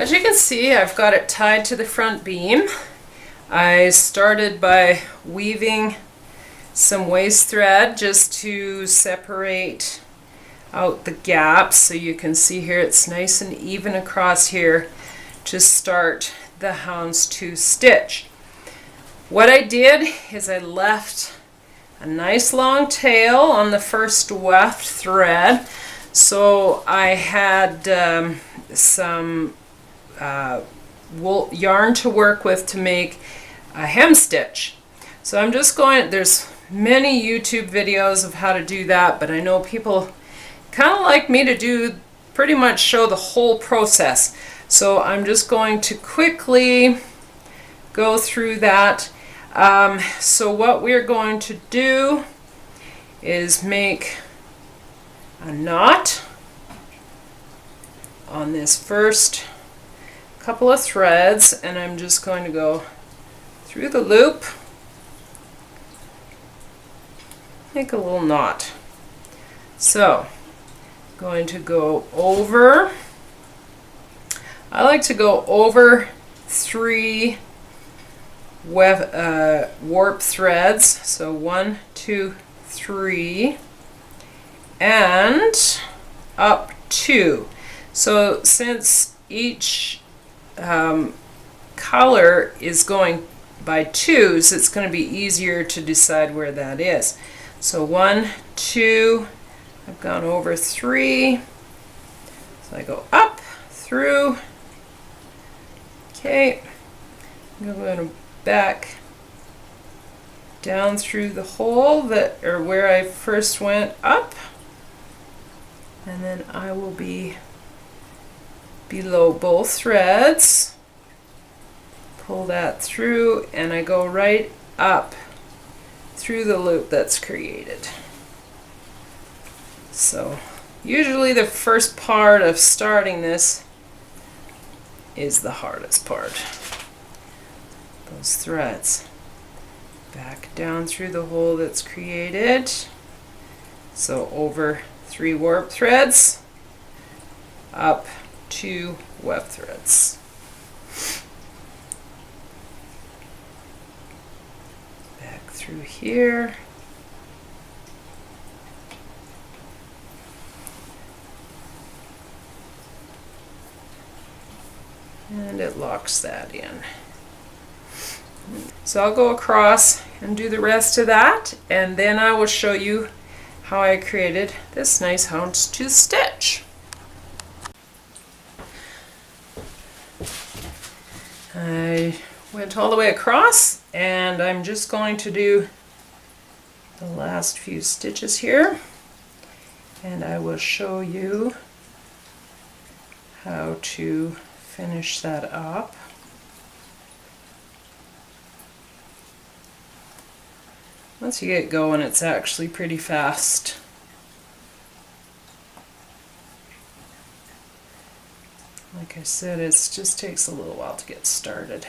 As you can see, I've got it tied to the front beam. I started by weaving some waste thread just to separate out the gaps, so you can see here it's nice and even across here to start the houndstooth stitch. What I did is I left a nice long tail on the first weft thread, so I had some wool yarn to work with to make a hem stitch. So I'm just going, there's many YouTube videos of how to do that, but I know people kind of like me to do pretty much show the whole process. So I'm just going to quickly go through that. So what we're going to do is make a knot on this first couple of threads, and I'm just going to go through the loop, make a little knot. So going to go over, I like to go over 3 warp threads, so 1, 2, 3, and up 2. So since each color is going by 2s, it's going to be easier to decide where that is. So 1, 2, I've gone over 3, so I go up, through, okay, I'm going to back down through the hole that, or where I first went up, and then I will be below both threads, pull that through, and I go right up through the loop that's created. So usually the first part of starting this is the hardest part. Those threads. Back down through the hole that's created. So over 3 warp threads, up 2 weft threads. Back through here. And it locks that in. So I'll go across and do the rest of that, and then I will show you how I created this nice houndstooth stitch. I went all the way across, and I'm just going to do the last few stitches here, and I will show you how to finish that up. Once you get going, it's actually pretty fast. Like I said, it just takes a little while to get started.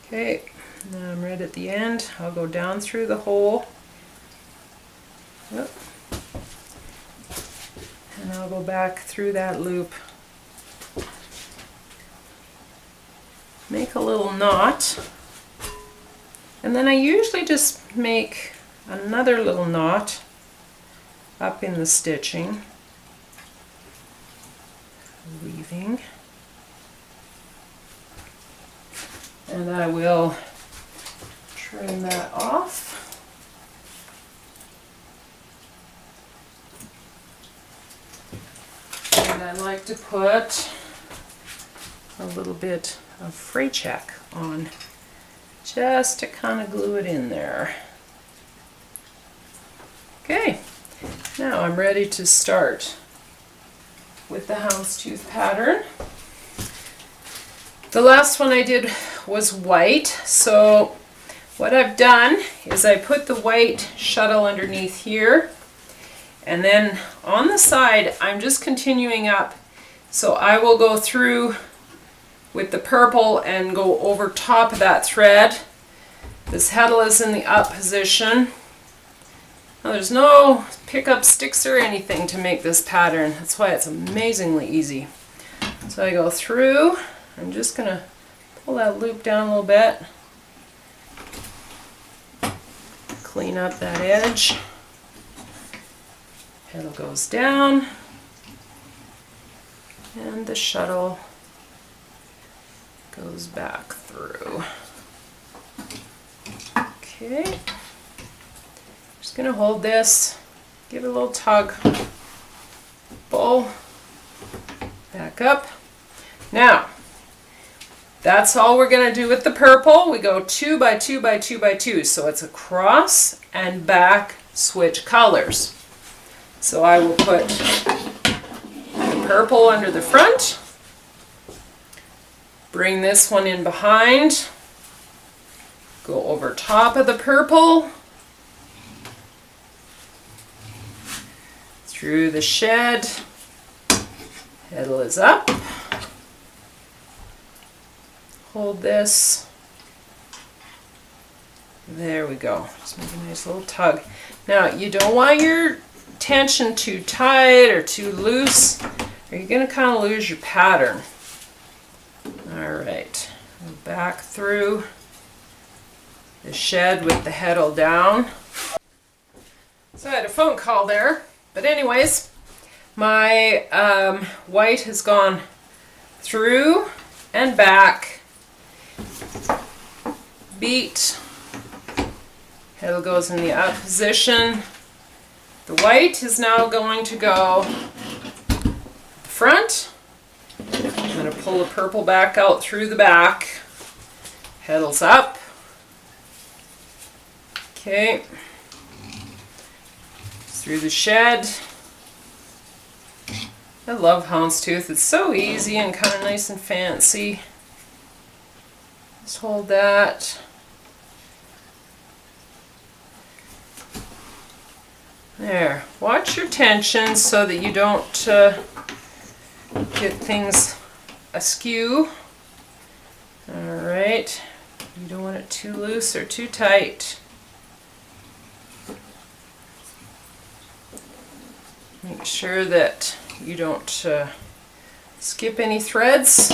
Okay, now I'm right at the end. I'll go down through the hole. Yep. And I'll go back through that loop. Make a little knot. And then I usually just make another little knot up in the stitching. Weaving. And I will trim that off. And I like to put a little bit of fray check on just to kind of glue it in there. Okay, now I'm ready to start with the houndstooth pattern. The last one I did was white, so what I've done is I put the white shuttle underneath here, and then on the side I'm just continuing up. So I will go through with the purple and go over top of that thread. This heddle is in the up position. Now, there's no pickup sticks or anything to make this pattern. That's why it's amazingly easy. So I go through, I'm just going to pull that loop down a little bit, clean up that edge. Heddle goes down, and the shuttle goes back through. Okay, just going to hold this, give it a little tug, pull, back up. Now, that's all we're going to do with the purple. We go 2 by 2 by 2 by 2, so it's a cross and back switch colors. So I will put the purple under the front, bring this one in behind, go over top of the purple, through the shed, heddle is up, hold this, there we go, just make a nice little tug. Now you don't want your tension too tight or too loose, or you're going to kind of lose your pattern. Alright, back through the shed with the heddle down. So I had a phone call there, but anyways, my white has gone through and back, beat, heddle goes in the up position. The white is now going to go front. I'm going to pull the purple back out through the back. Heddle's up. Okay. Through the shed. I love Houndstooth. It's so easy and kind of nice and fancy. Just hold that. There. Watch your tension so that you don't get things askew. Alright. You don't want it too loose or too tight. Make sure that you don't skip any threads.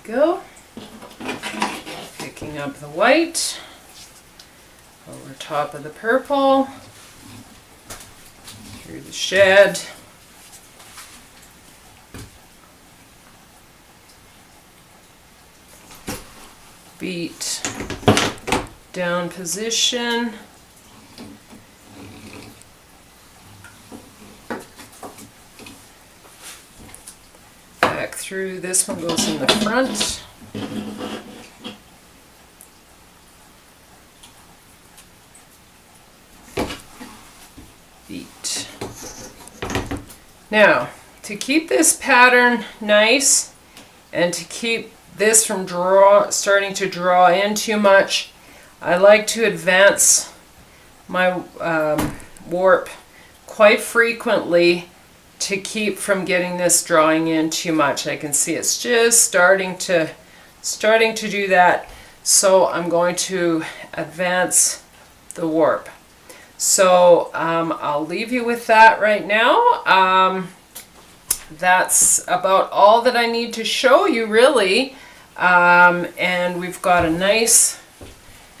Go. Picking up the white over top of the purple, through the shed, beat, down position, back through. This one goes in the front. Beat. Now, to keep this pattern nice and to keep this from starting to draw in too much, I like to advance my warp quite frequently to keep from getting this drawing in too much. I can see it's just starting to do that, so I'm going to advance the warp. So I'll leave you with that right now. That's about all that I need to show you, really. And we've got a nice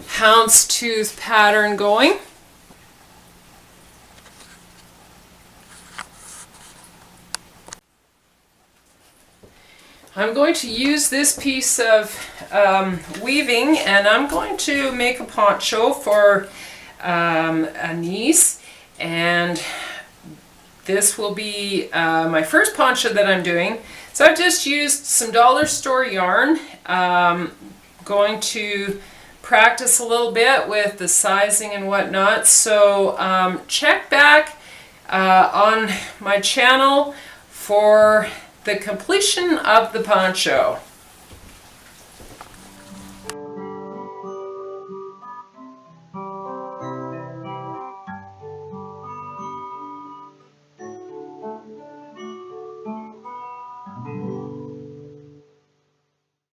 houndstooth pattern going. I'm going to use this piece of weaving, and I'm going to make a poncho for a niece, and this will be my first poncho that I'm doing. So I've just used some dollar store yarn. Going to practice a little bit with the sizing and whatnot. So check back on my channel for the completion of the poncho.